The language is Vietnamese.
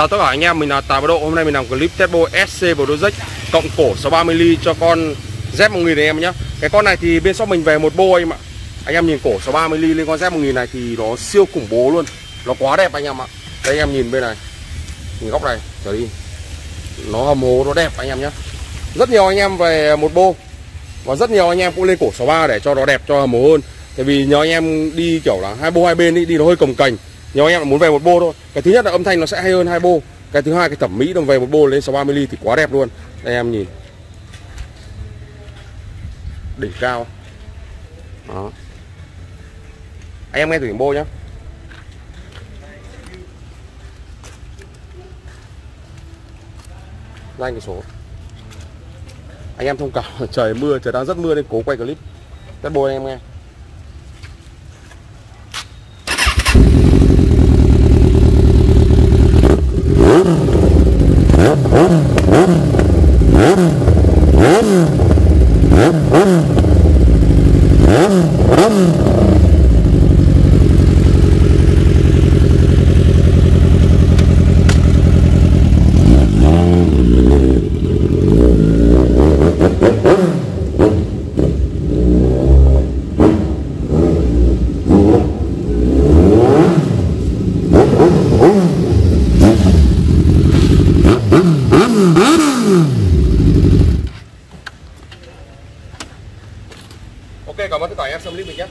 chào tất cả anh em, mình là Tài Báo Độ. Hôm nay mình làm clip turbo SC vào đôi rách cộng cổ 63mm cho con Z1000 này em nhé. Cái con này thì bên shop mình về một bô anh ạ. Anh em nhìn cổ 63mm lên con Z1000 này thì nó siêu khủng bố luôn. Nó quá đẹp anh em ạ. Đây anh em nhìn bên này, nhìn góc này trở đi, nó hầm hố, nó đẹp anh em nhé. Rất nhiều anh em về một bô và rất nhiều anh em cũng lên cổ 63 để cho nó đẹp, cho hầm hố hơn. Tại vì nhờ anh em đi kiểu là hai bô hai bên đi nó hơi cồng kềnh. Nhiều anh em muốn về một bô thôi. Cái thứ nhất là âm thanh nó sẽ hay hơn hai bô. Cái thứ hai, cái thẩm mỹ đồng về một bô lên 63mm thì quá đẹp luôn. Đây em nhìn, đỉnh cao đó. Anh em nghe thử tiếng bô nhá. Ra cái số. Anh em thông cảm trời mưa, trời đang rất mưa nên cố quay clip test bô anh em nghe. Ok, cảm ơn tất cả anh em xem clip mình nhé.